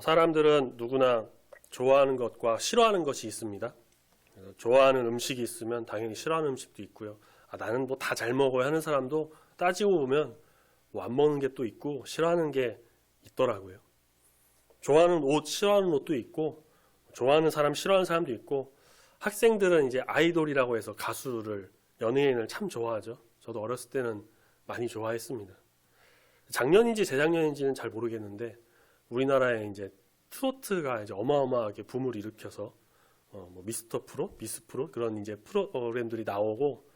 사람들은 누구나 좋아하는 것과 싫어하는 것이 있습니다. 좋아하는 음식이 있으면 당연히 싫어하는 음식도 있고요. 나는 뭐 다 잘 먹어야 하는 사람도 따지고 보면 뭐 안 먹는 게 또 있고 싫어하는 게 있더라고요. 좋아하는 옷, 싫어하는 옷도 있고 좋아하는 사람, 싫어하는 사람도 있고 학생들은 이제 아이돌이라고 해서 가수를, 연예인을 참 좋아하죠. 저도 어렸을 때는 많이 좋아했습니다. 작년인지 재작년인지는 잘 모르겠는데 우리나라에 이제 트로트가 이제 어마어마하게 붐을 일으켜서 뭐 미스터 프로, 미스 프로 그런 이제 프로그램들이 나오고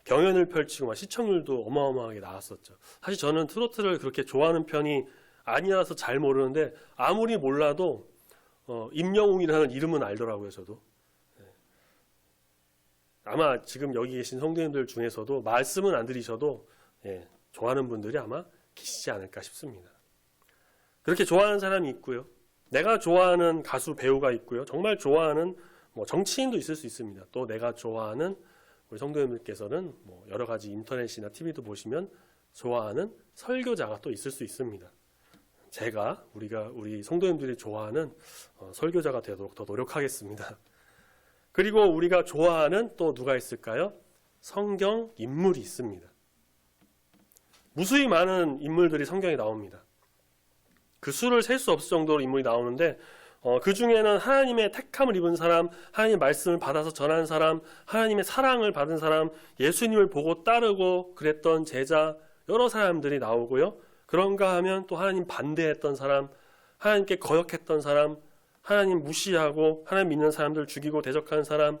경연을 펼치고 막 시청률도 어마어마하게 나왔었죠. 사실 저는 트로트를 그렇게 좋아하는 편이 아니라서 잘 모르는데 아무리 몰라도 임영웅이라는 이름은 알더라고요, 저도. 아마 지금 여기 계신 성도님들 중에서도 말씀은 안 드리셔도 좋아하는 분들이 아마 계시지 않을까 싶습니다. 그렇게 좋아하는 사람이 있고요. 내가 좋아하는 가수, 배우가 있고요. 정말 좋아하는 뭐 정치인도 있을 수 있습니다. 또 내가 좋아하는 우리 성도님들께서는 뭐 여러 가지 인터넷이나 TV도 보시면 좋아하는 설교자가 또 있을 수 있습니다. 제가 우리 성도님들이 좋아하는 설교자가 되도록 더 노력하겠습니다. 그리고 우리가 좋아하는 또 누가 있을까요? 성경 인물이 있습니다. 무수히 많은 인물들이 성경에 나옵니다. 그 수를 셀 수 없을 정도로 인물이 나오는데 그 중에는 하나님의 택함을 입은 사람, 하나님의 말씀을 받아서 전한 사람, 하나님의 사랑을 받은 사람, 예수님을 보고 따르고 그랬던 제자 여러 사람들이 나오고요. 그런가 하면 또 하나님 반대했던 사람, 하나님께 거역했던 사람, 하나님 무시하고 하나님 믿는 사람들 죽이고 대적하는 사람,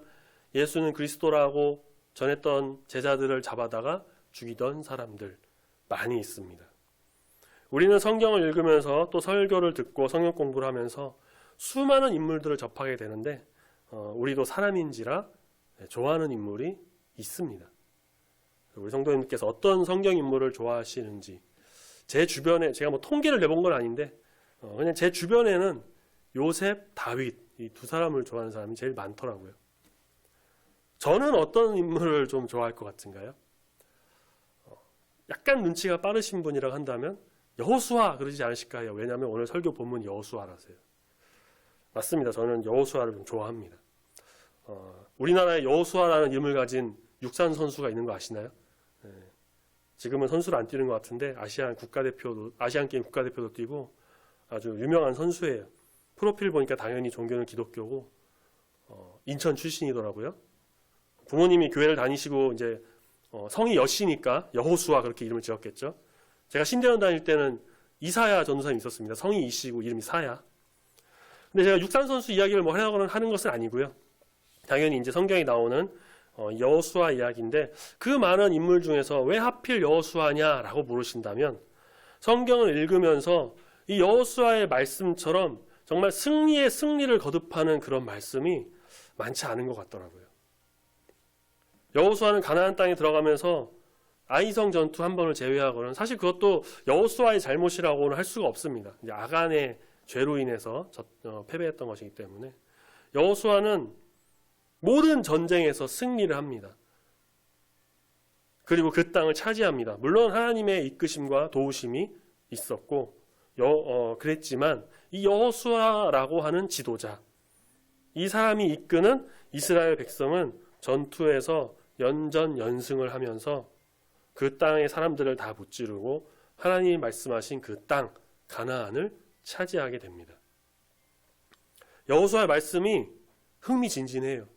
예수는 그리스도라고 전했던 제자들을 잡아다가 죽이던 사람들 많이 있습니다. 우리는 성경을 읽으면서 또 설교를 듣고 성경 공부를 하면서 수많은 인물들을 접하게 되는데 우리도 사람인지라 좋아하는 인물이 있습니다. 우리 성도님께서 어떤 성경 인물을 좋아하시는지 제 주변에 제가 뭐 통계를 내본 건 아닌데 그냥 제 주변에는 요셉, 다윗 이 두 사람을 좋아하는 사람이 제일 많더라고요. 저는 어떤 인물을 좀 좋아할 것 같은가요? 약간 눈치가 빠르신 분이라고 한다면 여호수아 그러지 않으실까요? 왜냐하면 오늘 설교 본문 여호수아라서요. 맞습니다. 저는 여호수아를 좀 좋아합니다. 우리나라에 여호수아라는 이름을 가진 육상 선수가 있는 거 아시나요? 지금은 선수를 안 뛰는 것 같은데 아시안 게임 국가대표도 뛰고 아주 유명한 선수예요. 프로필 보니까 당연히 종교는 기독교고 인천 출신이더라고요. 부모님이 교회를 다니시고 이제 성이 여시니까 여호수아 그렇게 이름을 지었겠죠. 제가 신대원 다닐 때는 이사야 전도사님 있었습니다. 성이 이시고 이름이 사야. 근데 제가 육상 선수 이야기를 뭐 하는 것은 아니고요. 당연히 이제 성경에 나오는 여호수아 이야기인데 그 많은 인물 중에서 왜 하필 여호수아냐라고 물으신다면 성경을 읽으면서 이 여호수아의 말씀처럼 정말 승리의 승리를 거듭하는 그런 말씀이 많지 않은 것 같더라고요. 여호수아는 가나안 땅에 들어가면서 아이성 전투 한 번을 제외하고는 사실 그것도 여호수아의 잘못이라고는 할 수가 없습니다. 이제 아간의 죄로 인해서 패배했던 것이기 때문에 여호수아는 모든 전쟁에서 승리를 합니다. 그리고 그 땅을 차지합니다. 물론 하나님의 이끄심과 도우심이 있었고 그랬지만 이 여호수아라고 하는 지도자, 이 사람이 이끄는 이스라엘 백성은 전투에서 연전연승을 하면서 그 땅의 사람들을 다 무찌르고 하나님이 말씀하신 그 땅 가나안을 차지하게 됩니다. 여호수아의 말씀이 흥미진진해요.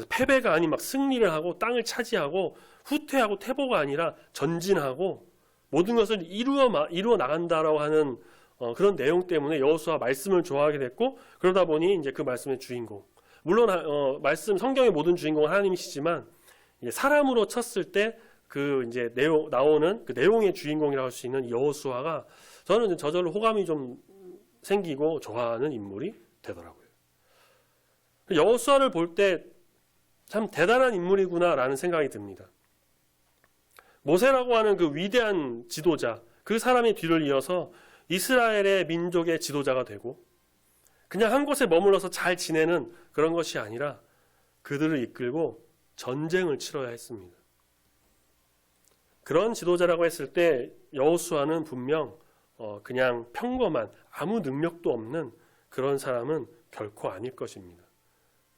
패배가 아닌 막 승리를 하고 땅을 차지하고 후퇴하고 퇴보가 아니라 전진하고 모든 것을 이루어 나간다라고 하는 그런 내용 때문에 여호수아 말씀을 좋아하게 됐고 그러다 보니 이제 그 말씀의 주인공 물론 말씀 성경의 모든 주인공은 하나님이시지만 사람으로 쳤을 때 그 이제 나오는 그 내용의 주인공이라고 할 수 있는 여호수아가 저는 저절로 호감이 좀 생기고 좋아하는 인물이 되더라고요. 여호수아를 볼 때 참 대단한 인물이구나라는 생각이 듭니다. 모세라고 하는 그 위대한 지도자, 그 사람의 뒤를 이어서 이스라엘의 민족의 지도자가 되고 그냥 한 곳에 머물러서 잘 지내는 그런 것이 아니라 그들을 이끌고 전쟁을 치러야 했습니다. 그런 지도자라고 했을 때 여호수아는 분명 그냥 평범한 아무 능력도 없는 그런 사람은 결코 아닐 것입니다.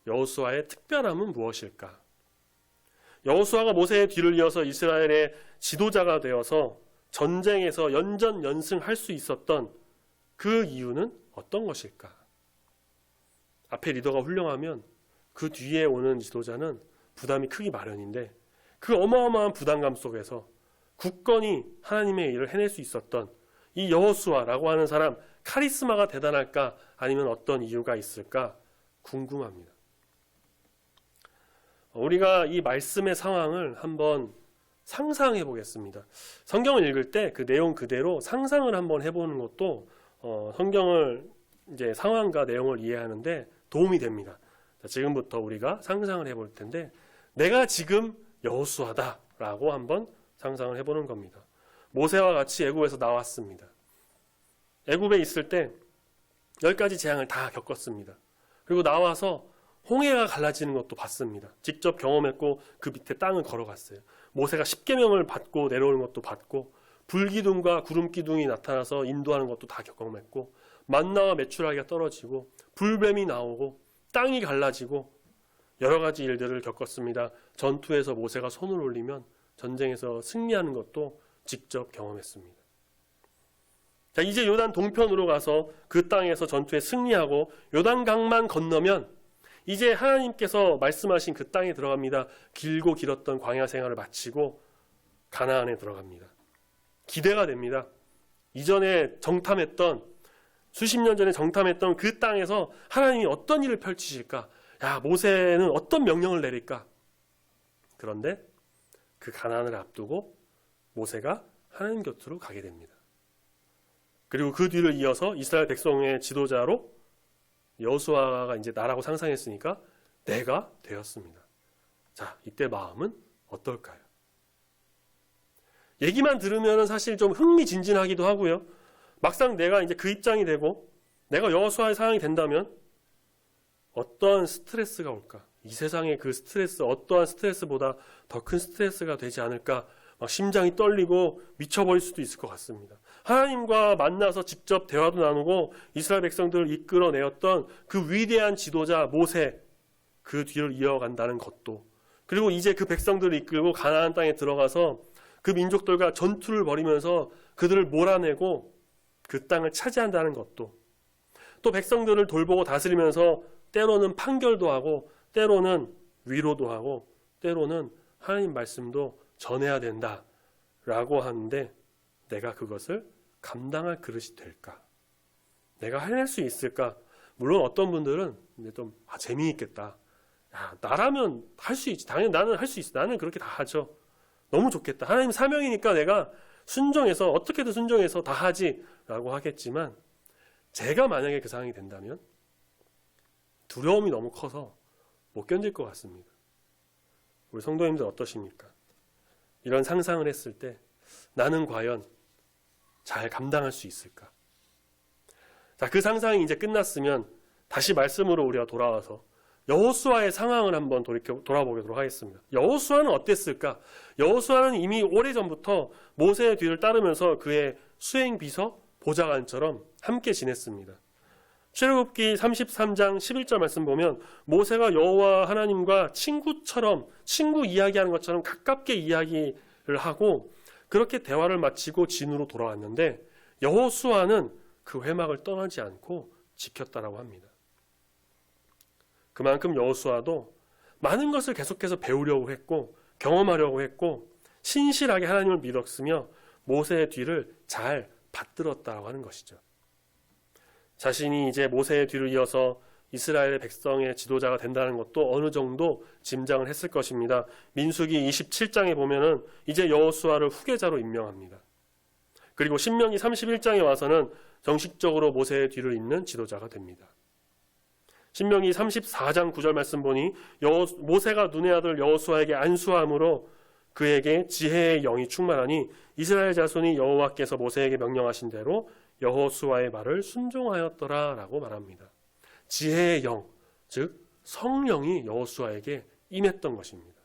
여호수아의 특별함은 무엇일까? 여호수아가 모세의 뒤를 이어서 이스라엘의 지도자가 되어서 전쟁에서 연전연승할 수 있었던 그 이유는 어떤 것일까? 앞에 리더가 훌륭하면 그 뒤에 오는 지도자는 부담이 크기 마련인데 그 어마어마한 부담감 속에서 굳건히 하나님의 일을 해낼 수 있었던 이 여호수아라고 하는 사람, 카리스마가 대단할까? 아니면 어떤 이유가 있을까? 궁금합니다. 우리가 이 말씀의 상황을 한번 상상해 보겠습니다. 성경을 읽을 때 그 내용 그대로 상상을 한번 해보는 것도 성경을 이제 상황과 내용을 이해하는데 도움이 됩니다. 자, 지금부터 우리가 상상을 해볼 텐데 내가 지금 여호수아다라고 한번 상상을 해보는 겁니다. 모세와 같이 애굽에서 나왔습니다. 애굽에 있을 때 10가지 재앙을 다 겪었습니다. 그리고 나와서 홍해가 갈라지는 것도 봤습니다. 직접 경험했고 그 밑에 땅을 걸어갔어요. 모세가 10계명을 받고 내려오는 것도 봤고 불기둥과 구름기둥이 나타나서 인도하는 것도 다 경험했고 만나와 메추라기가 떨어지고 불뱀이 나오고 땅이 갈라지고 여러 가지 일들을 겪었습니다. 전투에서 모세가 손을 올리면 전쟁에서 승리하는 것도 직접 경험했습니다. 자, 이제 요단 동편으로 가서 그 땅에서 전투에 승리하고 요단강만 건너면 이제 하나님께서 말씀하신 그 땅에 들어갑니다. 길고 길었던 광야 생활을 마치고 가나안에 들어갑니다. 기대가 됩니다. 이전에 정탐했던 수십 년 전에 정탐했던 그 땅에서 하나님이 어떤 일을 펼치실까? 야, 모세는 어떤 명령을 내릴까? 그런데 그 가나안을 앞두고 모세가 하나님 곁으로 가게 됩니다. 그리고 그 뒤를 이어서 이스라엘 백성의 지도자로 여호수아가 이제 나라고 상상했으니까 내가 되었습니다. 자, 이때 마음은 어떨까요? 얘기만 들으면 사실 좀 흥미진진하기도 하고요. 막상 내가 이제 그 입장이 되고 내가 여호수아의 상황이 된다면 어떠한 스트레스가 올까? 이 세상의 그 스트레스, 어떠한 스트레스보다 더 큰 스트레스가 되지 않을까? 막 심장이 떨리고 미쳐버릴 수도 있을 것 같습니다. 하나님과 만나서 직접 대화도 나누고 이스라엘 백성들을 이끌어내었던 그 위대한 지도자 모세, 그 뒤를 이어간다는 것도, 그리고 이제 그 백성들을 이끌고 가나안 땅에 들어가서 그 민족들과 전투를 벌이면서 그들을 몰아내고 그 땅을 차지한다는 것도, 또 백성들을 돌보고 다스리면서 때로는 판결도 하고 때로는 위로도 하고 때로는 하나님 말씀도 전해야 된다라고 하는데 내가 그것을 감당할 그릇이 될까? 내가 해낼 수 있을까? 물론 어떤 분들은 좀 재미있겠다. 야, 나라면 할 수 있지. 당연히 나는 할 수 있어. 나는 그렇게 다 하죠. 너무 좋겠다. 하나님 사명이니까 내가 순종해서 어떻게든 순종해서 다 하지라고 하겠지만 제가 만약에 그 상황이 된다면 두려움이 너무 커서 못 견딜 것 같습니다. 우리 성도님들 어떠십니까? 이런 상상을 했을 때 나는 과연 잘 감당할 수 있을까? 자, 그 상상이 이제 끝났으면 다시 말씀으로 우리가 돌아와서 여호수아의 상황을 한번 돌아보도록 하겠습니다. 여호수아는 어땠을까? 여호수아는 이미 오래전부터 모세의 뒤를 따르면서 그의 수행 비서 보좌관처럼 함께 지냈습니다. 출애굽기 33장 11절 말씀 보면 모세가 여호와 하나님과 친구처럼 친구 이야기하는 것처럼 가깝게 이야기를 하고 그렇게 대화를 마치고 진으로 돌아왔는데 여호수아는 그 회막을 떠나지 않고 지켰다라고 합니다. 그만큼 여호수아도 많은 것을 계속해서 배우려고 했고 경험하려고 했고 신실하게 하나님을 믿었으며 모세의 뒤를 잘 받들었다고 하는 것이죠. 자신이 이제 모세의 뒤를 이어서 이스라엘의 백성의 지도자가 된다는 것도 어느 정도 짐작을 했을 것입니다. 민수기 27장에 보면은 이제 여호수아를 후계자로 임명합니다. 그리고 신명기 31장에 와서는 정식적으로 모세의 뒤를 잇는 지도자가 됩니다. 신명기 34장 9절 말씀 보니 모세가 눈의 아들 여호수아에게 안수함으로 그에게 지혜의 영이 충만하니 이스라엘 자손이 여호와께서 모세에게 명령하신 대로 여호수아의 말을 순종하였더라 라고 말합니다. 지혜의 영, 즉 성령이 여호수아에게 임했던 것입니다.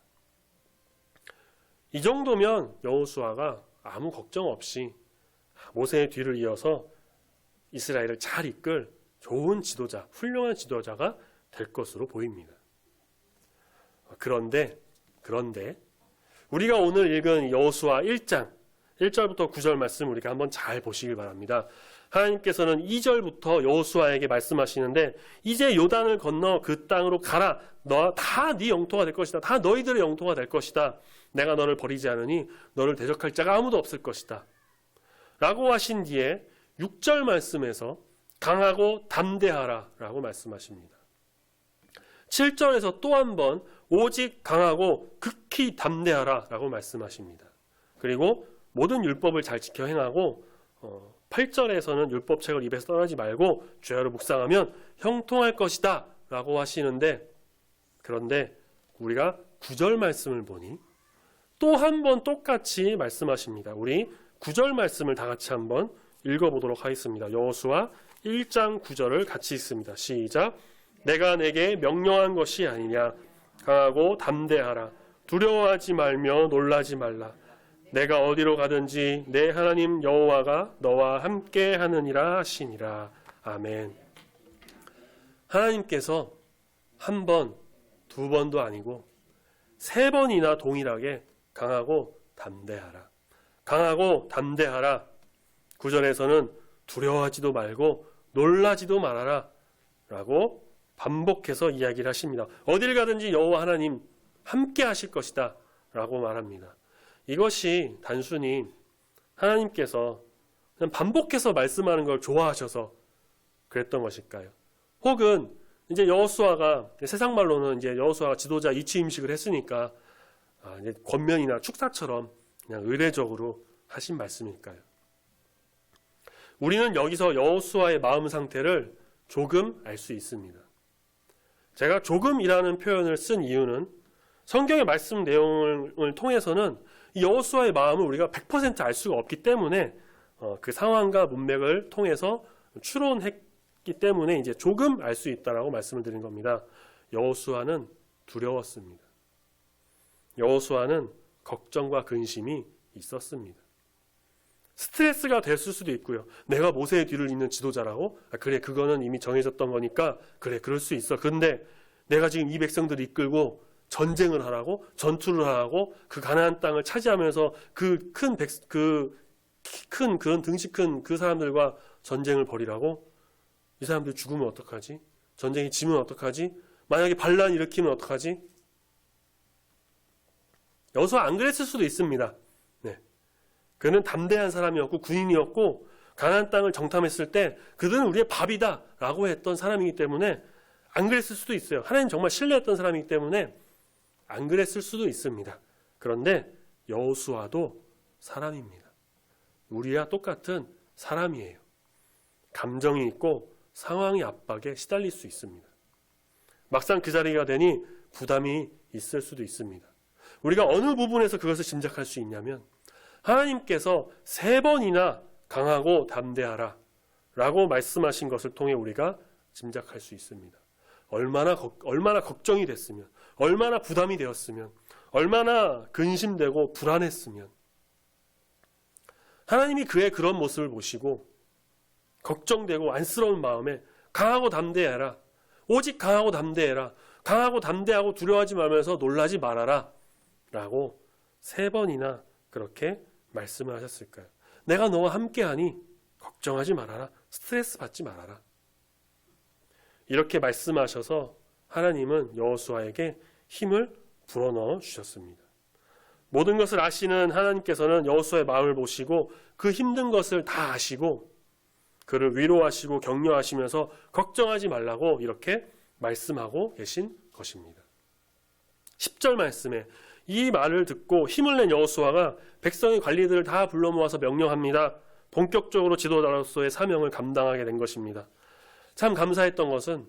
이 정도면 여호수아가 아무 걱정 없이 모세의 뒤를 이어서 이스라엘을 잘 이끌 좋은 지도자, 훌륭한 지도자가 될 것으로 보입니다. 그런데 우리가 오늘 읽은 여호수아 1장 1절부터 9절 말씀 우리가 한번 잘 보시길 바랍니다. 하나님께서는 2절부터 여호수아에게 말씀하시는데 이제 요단을 건너 그 땅으로 가라. 너 다 네 영토가 될 것이다. 다 너희들의 영토가 될 것이다. 내가 너를 버리지 않으니 너를 대적할 자가 아무도 없을 것이다. 라고 하신 뒤에 6절 말씀에서 강하고 담대하라 라고 말씀하십니다. 7절에서 또 한 번 오직 강하고 극히 담대하라 라고 말씀하십니다. 그리고 모든 율법을 잘 지켜 행하고 8절에서는 율법책을 입에서 떠나지 말고 죄하로 묵상하면 형통할 것이다 라고 하시는데, 그런데 우리가 9절 말씀을 보니 또 한 번 똑같이 말씀하십니다. 우리 9절 말씀을 다 같이 한번 읽어보도록 하겠습니다. 여호수아 1장 9절을 같이 읽습니다. 시작. 내가 내게 명령한 것이 아니냐. 강하고 담대하라. 두려워하지 말며 놀라지 말라. 내가 어디로 가든지 내 하나님 여호와가 너와 함께 하느니라 하시니라. 아멘. 하나님께서 한 번, 두 번도 아니고 세 번이나 동일하게 강하고 담대하라. 강하고 담대하라. 9절에서는 두려워하지도 말고 놀라지도 말아라 라고 반복해서 이야기를 하십니다. 어딜 가든지 여호와 하나님 함께 하실 것이다 라고 말합니다. 이것이 단순히 하나님께서 그냥 반복해서 말씀하는 걸 좋아하셔서 그랬던 것일까요? 혹은 이제 여호수아가 세상 말로는 이제 여호수아가 지도자 이취임식을 했으니까 이제 권면이나 축사처럼 그냥 의례적으로 하신 말씀일까요? 우리는 여기서 여호수아의 마음 상태를 조금 알 수 있습니다. 제가 조금이라는 표현을 쓴 이유는 성경의 말씀 내용을 통해서는 이 여호수아의 마음을 우리가 100% 알 수가 없기 때문에 그 상황과 문맥을 통해서 추론했기 때문에 이제 조금 알 수 있다라고 말씀을 드린 겁니다. 여호수아는 두려웠습니다. 여호수아는 걱정과 근심이 있었습니다. 스트레스가 됐을 수도 있고요. 내가 모세의 뒤를 잇는 지도자라고? 그래, 그거는 이미 정해졌던 거니까 그래, 그럴 수 있어. 근데 내가 지금 이 백성들을 이끌고 전쟁을 하라고? 전투를 하라고? 그 가나안 땅을 차지하면서 그 등치 큰 그 사람들과 전쟁을 벌이라고? 이 사람들 죽으면 어떡하지? 전쟁이 지면 어떡하지? 만약에 반란 일으키면 어떡하지? 여호수아 안 그랬을 수도 있습니다. 네. 그는 담대한 사람이었고 군인이었고 가나안 땅을 정탐했을 때 그들은 우리의 밥이다 라고 했던 사람이기 때문에 안 그랬을 수도 있어요. 하나님 정말 신뢰했던 사람이기 때문에 안 그랬을 수도 있습니다. 그런데 여호수아도 사람입니다. 우리와 똑같은 사람이에요. 감정이 있고 상황의 압박에 시달릴 수 있습니다. 막상 그 자리가 되니 부담이 있을 수도 있습니다. 우리가 어느 부분에서 그것을 짐작할 수 있냐면 하나님께서 3번이나 강하고 담대하라 라고 말씀하신 것을 통해 우리가 짐작할 수 있습니다. 얼마나 걱정이 됐으면, 얼마나 부담이 되었으면, 얼마나 근심되고 불안했으면 하나님이 그의 그런 모습을 보시고 걱정되고 안쓰러운 마음에 강하고 담대해라. 오직 강하고 담대해라. 강하고 담대하고 두려워하지 말면서 놀라지 말아라. 라고 3번이나 그렇게 말씀을 하셨을까요? 내가 너와 함께하니 걱정하지 말아라. 스트레스 받지 말아라. 이렇게 말씀하셔서 하나님은 여호수아에게 힘을 불어넣어 주셨습니다. 모든 것을 아시는 하나님께서는 여호수아의 마음을 보시고 그 힘든 것을 다 아시고 그를 위로하시고 격려하시면서 걱정하지 말라고 이렇게 말씀하고 계신 것입니다. 10절 말씀에 이 말을 듣고 힘을 낸 여호수아가 백성의 관리들을 다 불러 모아서 명령합니다. 본격적으로 지도자로서의 사명을 감당하게 된 것입니다. 참 감사했던 것은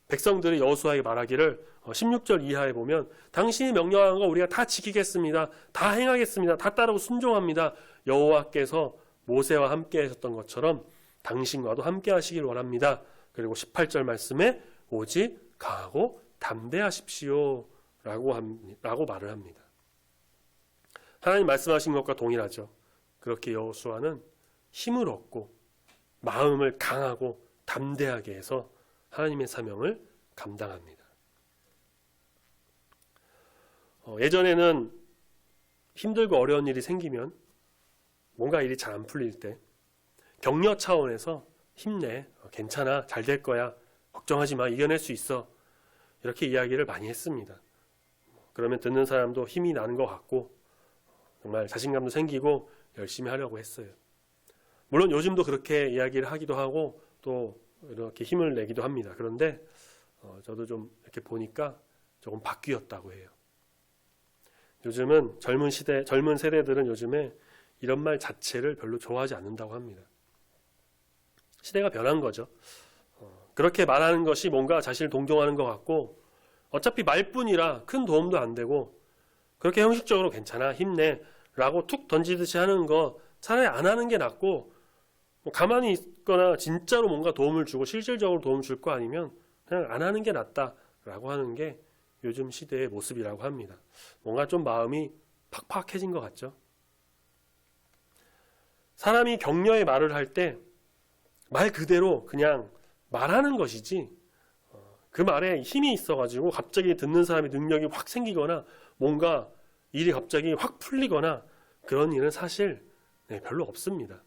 백성들이 여호수아에게 말하기를 16절 이하에 보면 당신이 명령한 거 우리가 다 지키겠습니다. 다 행하겠습니다. 다 따르고 순종합니다. 여호와께서 모세와 함께 하셨던 것처럼 당신과도 함께 하시길 원합니다. 그리고 18절 말씀에 오직 강하고 담대하십시오 라고 말을 합니다. 하나님 말씀하신 것과 동일하죠. 그렇게 여호수아는 힘을 얻고 마음을 강하고 담대하게 해서 하나님의 사명을 감당합니다. 예전에는 힘들고 어려운 일이 생기면 뭔가 일이 잘 안 풀릴 때 격려 차원에서 힘내, 괜찮아, 잘 될 거야, 걱정하지 마, 이겨낼 수 있어, 이렇게 이야기를 많이 했습니다. 그러면 듣는 사람도 힘이 나는 것 같고 정말 자신감도 생기고 열심히 하려고 했어요. 물론 요즘도 그렇게 이야기를 하기도 하고 또 이렇게 힘을 내기도 합니다. 그런데 저도 좀 이렇게 보니까 조금 바뀌었다고 해요. 요즘은 젊은 세대들은 요즘에 이런 말 자체를 별로 좋아하지 않는다고 합니다. 시대가 변한 거죠. 그렇게 말하는 것이 뭔가 자신을 동경하는 것 같고 어차피 말뿐이라 큰 도움도 안 되고 그렇게 형식적으로 괜찮아, 힘내 라고 툭 던지듯이 하는 거 차라리 안 하는 게 낫고 가만히 있거나 진짜로 뭔가 도움을 주고 실질적으로 도움을 줄 거 아니면 그냥 안 하는 게 낫다라고 하는 게 요즘 시대의 모습이라고 합니다. 뭔가 좀 마음이 팍팍해진 것 같죠. 사람이 격려의 말을 할 때 말 그대로 그냥 말하는 것이지 그 말에 힘이 있어가지고 갑자기 듣는 사람의 능력이 확 생기거나 뭔가 일이 갑자기 확 풀리거나 그런 일은 사실 별로 없습니다.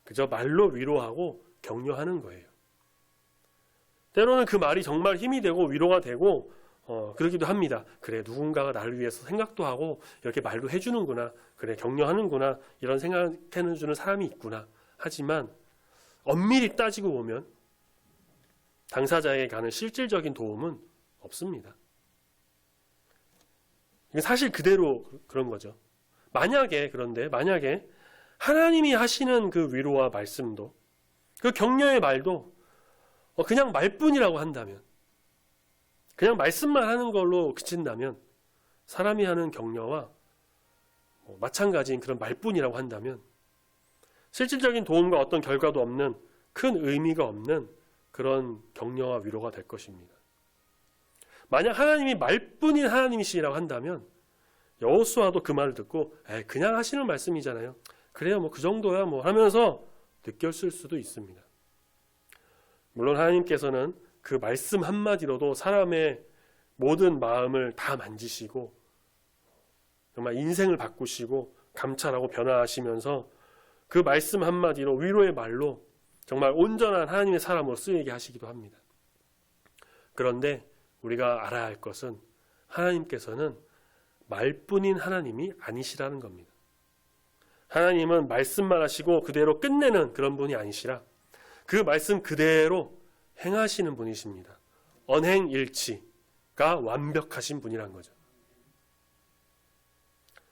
그저 말로 위로하고 격려하는 거예요. 때로는 그 말이 정말 힘이 되고 위로가 되고 그러기도 합니다. 그래, 누군가가 나를 위해서 생각도 하고 이렇게 말도 해주는구나, 그래, 격려하는구나, 이런 생각해주는 사람이 있구나. 하지만 엄밀히 따지고 보면 당사자에게 가는 실질적인 도움은 없습니다. 사실 그대로 그런 거죠. 만약에 하나님이 하시는 그 위로와 말씀도 그 격려의 말도 그냥 말뿐이라고 한다면, 그냥 말씀만 하는 걸로 그친다면, 사람이 하는 격려와 마찬가지인 그런 말뿐이라고 한다면 실질적인 도움과 어떤 결과도 없는, 큰 의미가 없는 그런 격려와 위로가 될 것입니다. 만약 하나님이 말뿐인 하나님이시라고 한다면 여호수아도 그 말을 듣고 그냥 하시는 말씀이잖아요, 그래요, 뭐 그 정도야 뭐 하면서 느꼈을 수도 있습니다. 물론 하나님께서는 그 말씀 한마디로도 사람의 모든 마음을 다 만지시고 정말 인생을 바꾸시고 감찰하고 변화하시면서 그 말씀 한마디로, 위로의 말로 정말 온전한 하나님의 사람으로 쓰이게 하시기도 합니다. 그런데 우리가 알아야 할 것은 하나님께서는 말뿐인 하나님이 아니시라는 겁니다. 하나님은 말씀만 하시고 그대로 끝내는 그런 분이 아니시라 그 말씀 그대로 행하시는 분이십니다. 언행일치가 완벽하신 분이란 거죠.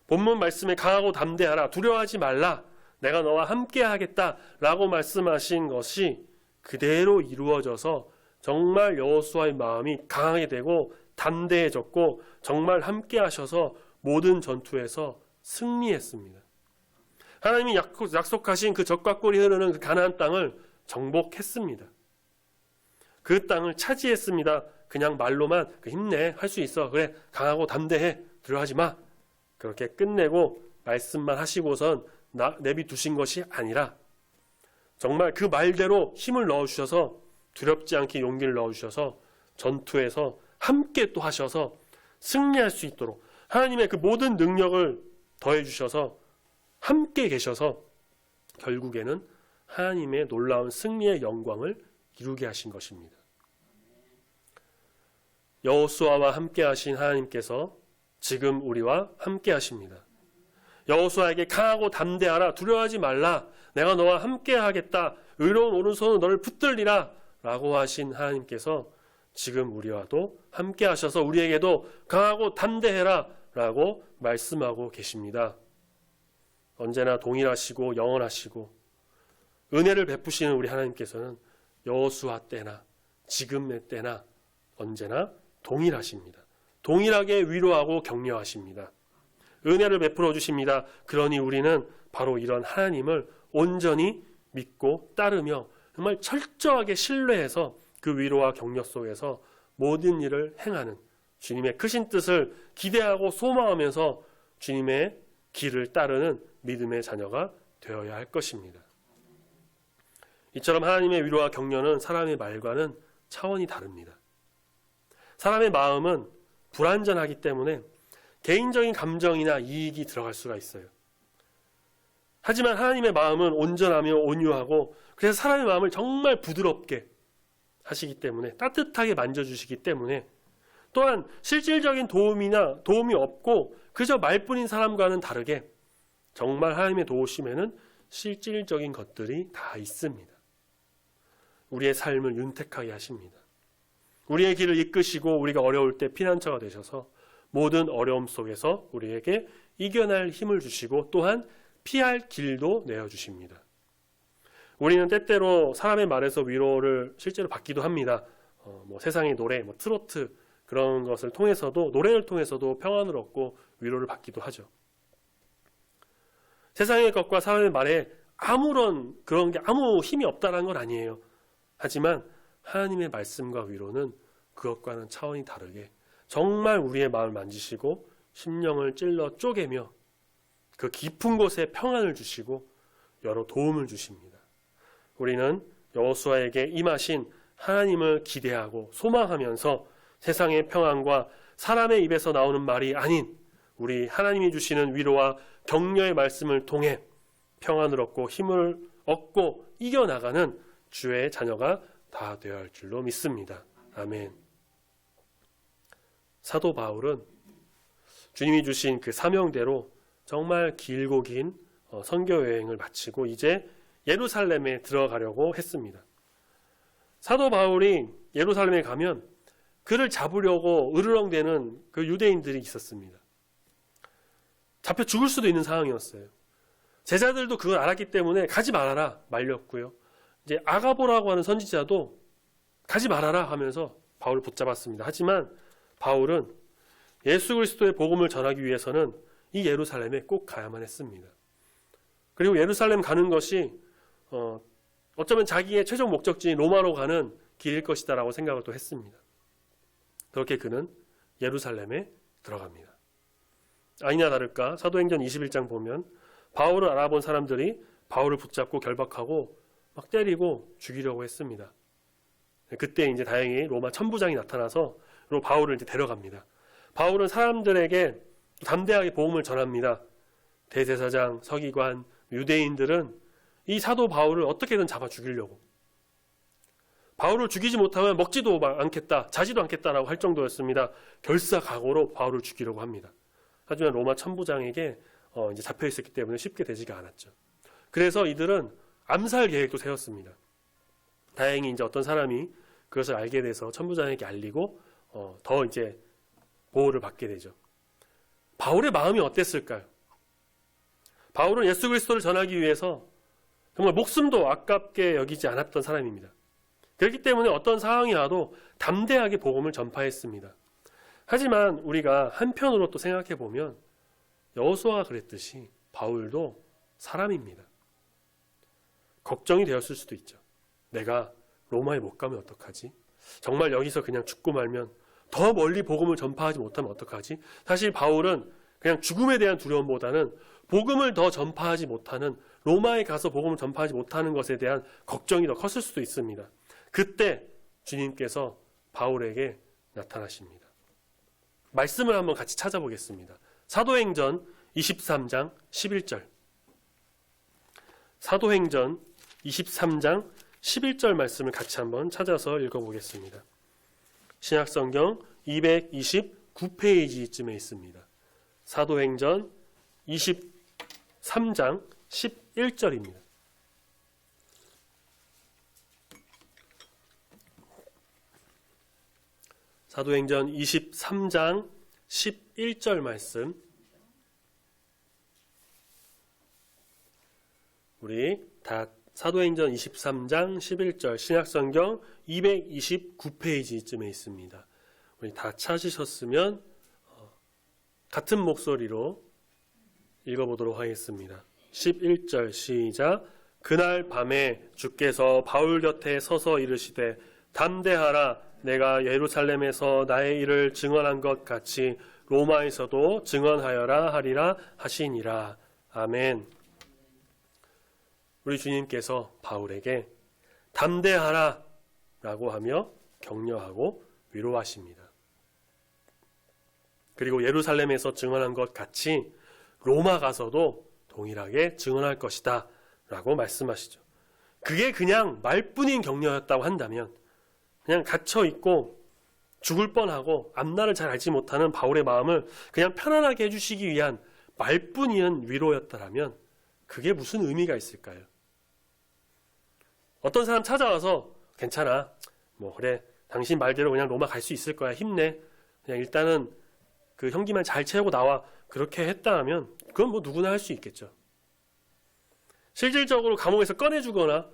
본문 말씀에 강하고 담대하라, 두려워하지 말라, 내가 너와 함께 하겠다라고 말씀하신 것이 그대로 이루어져서 정말 여호수아의 마음이 강하게 되고 담대해졌고 정말 함께 하셔서 모든 전투에서 승리했습니다. 하나님이 약속하신 그 젖과 꿀이 흐르는 그 가나안 땅을 정복했습니다. 그 땅을 차지했습니다. 그냥 말로만 힘내, 할 수 있어, 그래, 강하고 담대해, 두려워하지 마, 그렇게 끝내고 말씀만 하시고선 내비두신 것이 아니라 정말 그 말대로 힘을 넣어주셔서 두렵지 않게 용기를 넣어주셔서 전투에서 함께 또 하셔서 승리할 수 있도록 하나님의 그 모든 능력을 더해주셔서 함께 계셔서 결국에는 하나님의 놀라운 승리의 영광을 이루게 하신 것입니다. 여호수아와 함께 하신 하나님께서 지금 우리와 함께 하십니다. 여호수아에게 강하고 담대하라, 두려워하지 말라, 내가 너와 함께 하겠다, 의로운 오른손은 너를 붙들리라 라고 하신 하나님께서 지금 우리와도 함께 하셔서 우리에게도 강하고 담대해라 라고 말씀하고 계십니다. 언제나 동일하시고 영원하시고 은혜를 베푸시는 우리 하나님께서는 여호수아 때나 지금의 때나 언제나 동일하십니다. 동일하게 위로하고 격려하십니다. 은혜를 베풀어 주십니다. 그러니 우리는 바로 이런 하나님을 온전히 믿고 따르며 정말 철저하게 신뢰해서 그 위로와 격려 속에서 모든 일을 행하는 주님의 크신 뜻을 기대하고 소망하면서 주님의 길을 따르는 믿음의 자녀가 되어야 할 것입니다. 이처럼 하나님의 위로와 격려는 사람의 말과는 차원이 다릅니다. 사람의 마음은 불완전하기 때문에 개인적인 감정이나 이익이 들어갈 수가 있어요. 하지만 하나님의 마음은 온전하며 온유하고, 그래서 사람의 마음을 정말 부드럽게 하시기 때문에, 따뜻하게 만져주시기 때문에, 또한 실질적인 도움이 없고 그저 말뿐인 사람과는 다르게 정말 하나님의 도우심에는 실질적인 것들이 다 있습니다. 우리의 삶을 윤택하게 하십니다. 우리의 길을 이끄시고 우리가 어려울 때 피난처가 되셔서 모든 어려움 속에서 우리에게 이겨낼 힘을 주시고 또한 피할 길도 내어주십니다. 우리는 때때로 사람의 말에서 위로를 실제로 받기도 합니다. 세상의 노래, 트로트 그런 것을 통해서도, 노래를 통해서도 평안을 얻고 위로를 받기도 하죠. 세상의 것과 사람의 말에 아무런 그런 게 아무 힘이 없다는 건 아니에요. 하지만 하나님의 말씀과 위로는 그것과는 차원이 다르게 정말 우리의 마음을 만지시고 심령을 찔러 쪼개며 그 깊은 곳에 평안을 주시고 여러 도움을 주십니다. 우리는 여호수아에게 임하신 하나님을 기대하고 소망하면서 세상의 평안과 사람의 입에서 나오는 말이 아닌 우리 하나님이 주시는 위로와 격려의 말씀을 통해 평안을 얻고 힘을 얻고 이겨나가는 주의 자녀가 다 되어야 할 줄로 믿습니다. 아멘. 사도 바울은 주님이 주신 그 사명대로 정말 길고 긴 선교 여행을 마치고 이제 예루살렘에 들어가려고 했습니다. 사도 바울이 예루살렘에 가면 그를 잡으려고 으르렁대는 그 유대인들이 있었습니다. 잡혀 죽을 수도 있는 상황이었어요. 제자들도 그걸 알았기 때문에 가지 말아라 말렸고요. 이제 아가보라고 하는 선지자도 가지 말아라 하면서 바울을 붙잡았습니다. 하지만 바울은 예수 그리스도의 복음을 전하기 위해서는 이 예루살렘에 꼭 가야만 했습니다. 그리고 예루살렘 가는 것이 어쩌면 자기의 최종 목적지인 로마로 가는 길일 것이다라고 생각을 또 했습니다. 그렇게 그는 예루살렘에 들어갑니다. 아니나 다를까 사도행전 21장 보면 바울을 알아본 사람들이 바울을 붙잡고 결박하고 막 때리고 죽이려고 했습니다. 그때 이제 다행히 로마 천부장이 나타나서 바울을 이제 데려갑니다. 바울은 사람들에게 담대하게 복음을 전합니다. 대제사장, 서기관, 유대인들은 이 사도 바울을 어떻게든 잡아 죽이려고, 바울을 죽이지 못하면 먹지도 않겠다, 자지도 않겠다라고 할 정도였습니다. 결사각오로 바울을 죽이려고 합니다. 하지만 로마 천부장에게 이제 잡혀 있었기 때문에 쉽게 되지가 않았죠. 그래서 이들은 암살 계획도 세웠습니다. 다행히 이제 어떤 사람이 그것을 알게 돼서 천부장에게 알리고 더 이제 보호를 받게 되죠. 바울의 마음이 어땠을까요? 바울은 예수 그리스도를 전하기 위해서 정말 목숨도 아깝게 여기지 않았던 사람입니다. 그렇기 때문에 어떤 상황이 와도 담대하게 복음을 전파했습니다. 하지만 우리가 한편으로 또 생각해 보면 여호수아가 그랬듯이 바울도 사람입니다. 걱정이 되었을 수도 있죠. 내가 로마에 못 가면 어떡하지? 정말 여기서 그냥 죽고 말면 더 멀리 복음을 전파하지 못하면 어떡하지? 사실 바울은 그냥 죽음에 대한 두려움보다는 복음을 더 전파하지 못하는, 로마에 가서 복음을 전파하지 못하는 것에 대한 걱정이 더 컸을 수도 있습니다. 그때 주님께서 바울에게 나타나십니다. 말씀을 한번 같이 찾아보겠습니다. 사도행전 23장 11절. 사도행전 23장 11절 말씀을 같이 한번 찾아서 읽어보겠습니다. 신약성경 229페이지쯤에 있습니다. 사도행전 23장 11절입니다. 사도행전 23장 11절 말씀, 우리 다 사도행전 23장 11절 신약성경 229페이지쯤에 있습니다. 우리 다 찾으셨으면 같은 목소리로 읽어보도록 하겠습니다. 11절 시작. 그날 밤에 주께서 바울 곁에 서서 이르시되 담대하라, 내가 예루살렘에서 나의 일을 증언한 것 같이 로마에서도 증언하여라 하리라 하시니라. 아멘. 우리 주님께서 바울에게 담대하라 라고 하며 격려하고 위로하십니다. 그리고 예루살렘에서 증언한 것 같이 로마 가서도 동일하게 증언할 것이다 라고 말씀하시죠. 그게 그냥 말뿐인 격려였다고 한다면, 그냥 갇혀있고 죽을 뻔하고 앞날을 잘 알지 못하는 바울의 마음을 그냥 편안하게 해주시기 위한 말뿐인 위로였다라면 그게 무슨 의미가 있을까요? 어떤 사람 찾아와서 괜찮아, 뭐 그래, 당신 말대로 그냥 로마 갈 수 있을 거야, 힘내, 그냥 일단은 그 형기만 잘 채우고 나와, 그렇게 했다 하면 그건 뭐 누구나 할 수 있겠죠. 실질적으로 감옥에서 꺼내주거나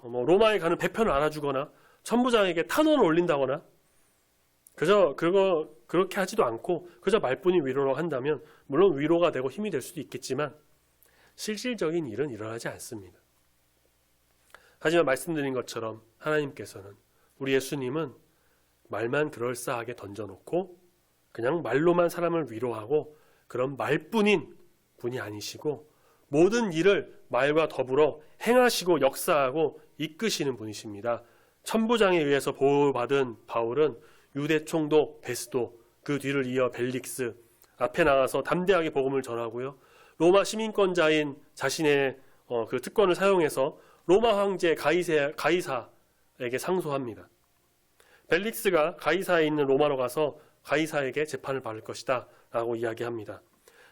뭐 로마에 가는 배편을 알아주거나 천부장에게 탄원을 올린다거나 그저 그렇게 하지도 않고 그저 말뿐인 위로로 한다면 물론 위로가 되고 힘이 될 수도 있겠지만 실질적인 일은 일어나지 않습니다. 하지만 말씀드린 것처럼 하나님께서는, 우리 예수님은 말만 그럴싸하게 던져놓고 그냥 말로만 사람을 위로하고 그런 말뿐인 분이 아니시고 모든 일을 말과 더불어 행하시고 역사하고 이끄시는 분이십니다. 천부장에 의해서 보호받은 바울은 유대 총독 베스도, 그 뒤를 이어 벨릭스 앞에 나가서 담대하게 복음을 전하고요. 로마 시민권자인 자신의 그 특권을 사용해서 로마 황제 가이사에게 상소합니다. 벨릭스가 가이사에 있는 로마로 가서 가이사에게 재판을 받을 것이다 라고 이야기합니다.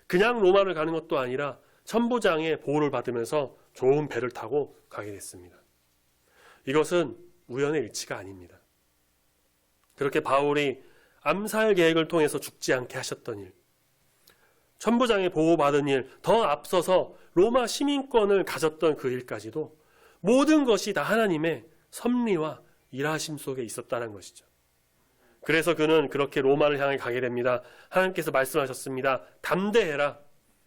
그냥 로마를 가는 것도 아니라 천부장의 보호를 받으면서 좋은 배를 타고 가게 됐습니다. 이것은 우연의 일치가 아닙니다. 그렇게 바울이 암살 계획을 통해서 죽지 않게 하셨던 일, 천부장의 보호받은 일, 더 앞서서 로마 시민권을 가졌던 그 일까지도 모든 것이 다 하나님의 섭리와 일하심 속에 있었다는 것이죠. 그래서 그는 그렇게 로마를 향해 가게 됩니다. 하나님께서 말씀하셨습니다. 담대해라.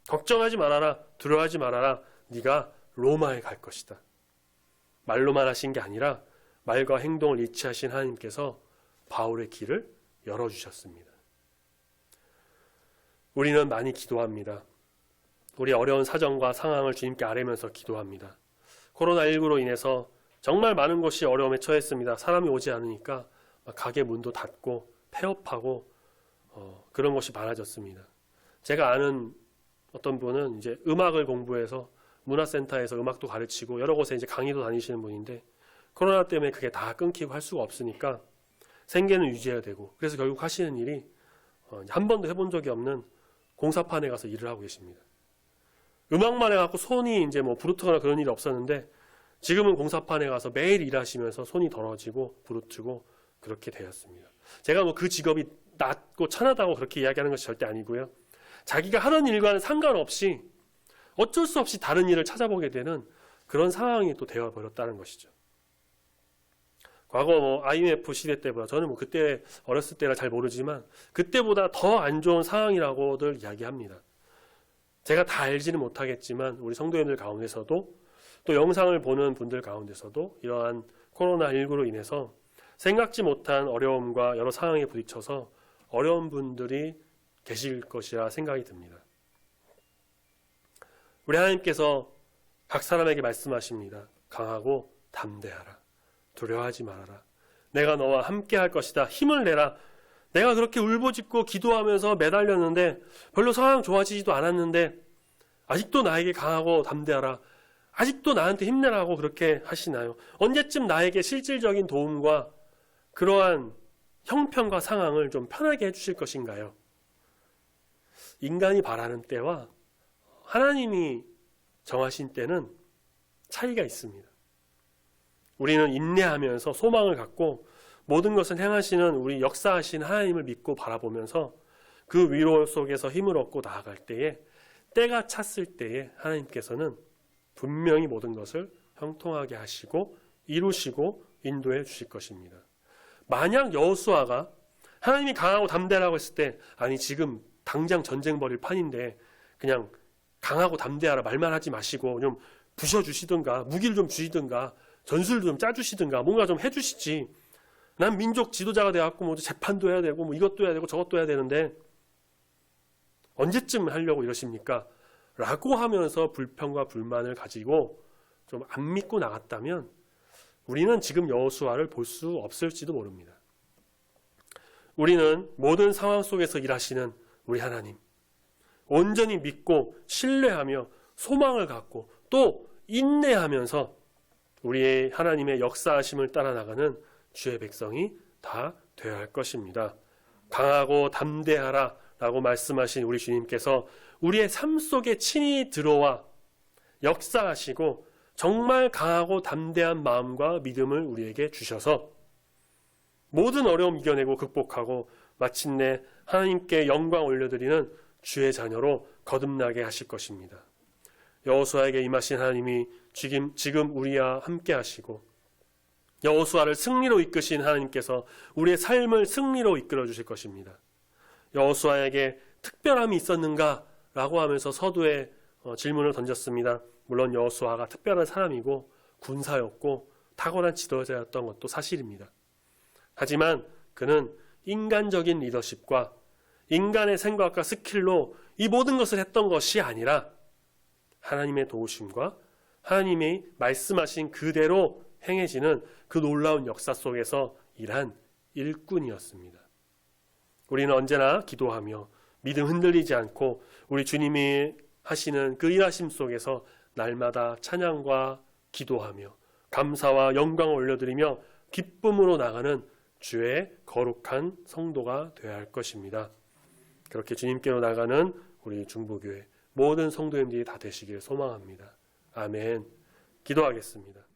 걱정하지 말아라. 두려워하지 말아라. 네가 로마에 갈 것이다. 말로만 하신 게 아니라 말과 행동을 일치하신 하나님께서 바울의 길을 열어주셨습니다. 우리는 많이 기도합니다. 우리 어려운 사정과 상황을 주님께 아뢰면서 기도합니다. 코로나19로 인해서 정말 많은 곳이 어려움에 처했습니다. 사람이 오지 않으니까 가게 문도 닫고 폐업하고 그런 것이 많아졌습니다. 제가 아는 어떤 분은 이제 음악을 공부해서 문화센터에서 음악도 가르치고 여러 곳에 이제 강의도 다니시는 분인데 코로나 때문에 그게 다 끊기고 할 수가 없으니까 생계는 유지해야 되고 그래서 결국 하시는 일이 한 번도 해본 적이 없는 공사판에 가서 일을 하고 계십니다. 음악만 해갖고 손이 이제 뭐 부르트거나 그런 일이 없었는데 지금은 공사판에 가서 매일 일하시면서 손이 더러지고 부르트고 그렇게 되었습니다. 제가 뭐 그 직업이 낮고 천하다고 그렇게 이야기하는 것이 절대 아니고요. 자기가 하던 일과는 상관없이 어쩔 수 없이 다른 일을 찾아보게 되는 그런 상황이 또 되어버렸다는 것이죠. 과거 뭐 IMF 시대 때보다 저는 뭐 그때 어렸을 때라 잘 모르지만 그때보다 더 안 좋은 상황이라고들 이야기합니다. 제가 다 알지는 못하겠지만 우리 성도님들 가운데서도 또 영상을 보는 분들 가운데서도 이러한 코로나19로 인해서 생각지 못한 어려움과 여러 상황에 부딪혀서 어려운 분들이 계실 것이라 생각이 듭니다. 우리 하나님께서 각 사람에게 말씀하십니다. 강하고 담대하라. 두려워하지 말아라. 내가 너와 함께 할 것이다. 힘을 내라. 내가 그렇게 울부짖고 기도하면서 매달렸는데 별로 상황 좋아지지도 않았는데 아직도 나에게 강하고 담대하라. 아직도 나한테 힘내라고 그렇게 하시나요? 언제쯤 나에게 실질적인 도움과 그러한 형편과 상황을 좀 편하게 해주실 것인가요? 인간이 바라는 때와 하나님이 정하신 때는 차이가 있습니다. 우리는 인내하면서 소망을 갖고 모든 것을 행하시는 우리 역사하신 하나님을 믿고 바라보면서 그 위로 속에서 힘을 얻고 나아갈 때에 때가 찼을 때에 하나님께서는 분명히 모든 것을 형통하게 하시고 이루시고 인도해 주실 것입니다. 만약 여호수아가 하나님이 강하고 담대하라고 했을 때 아니 지금 당장 전쟁 벌일 판인데 그냥 강하고 담대하라 말만 하지 마시고 좀 부셔주시든가 무기를 좀 주시든가 전술을 좀 짜주시든가 뭔가 좀 해주시지. 난 민족 지도자가 돼갖고 뭐 재판도 해야 되고 뭐 이것도 해야 되고 저것도 해야 되는데 언제쯤 하려고 이러십니까? 라고 하면서 불평과 불만을 가지고 좀 안 믿고 나갔다면 우리는 지금 여호수아를 볼 수 없을지도 모릅니다. 우리는 모든 상황 속에서 일하시는 우리 하나님, 온전히 믿고 신뢰하며 소망을 갖고 또 인내하면서 우리의 하나님의 역사하심을 따라 나가는 주의 백성이 다 되어야 할 것입니다. 강하고 담대하라 라고 말씀하신 우리 주님께서 우리의 삶 속에 친히 들어와 역사하시고 정말 강하고 담대한 마음과 믿음을 우리에게 주셔서 모든 어려움 이겨내고 극복하고 마침내 하나님께 영광 올려드리는 주의 자녀로 거듭나게 하실 것입니다. 여호수아에게 임하신 하나님이 지금 우리와 함께 하시고 여호수아를 승리로 이끄신 하나님께서 우리의 삶을 승리로 이끌어 주실 것입니다. 여호수아에게 특별함이 있었는가? 라고 하면서 서두에 질문을 던졌습니다. 물론 여호수아가 특별한 사람이고 군사였고 탁월한 지도자였던 것도 사실입니다. 하지만 그는 인간적인 리더십과 인간의 생각과 스킬로 이 모든 것을 했던 것이 아니라 하나님의 도우심과 하나님이 말씀하신 그대로 행해지는 그 놀라운 역사 속에서 일한 일꾼이었습니다. 우리는 언제나 기도하며 믿음 흔들리지 않고 우리 주님이 하시는 그 일하심 속에서 날마다 찬양과 기도하며 감사와 영광을 올려드리며 기쁨으로 나가는 주의 거룩한 성도가 되어야 할 것입니다. 그렇게 주님께로 나가는 우리 중보교회 모든 성도님들이 다 되시길 소망합니다. 아멘. 기도하겠습니다.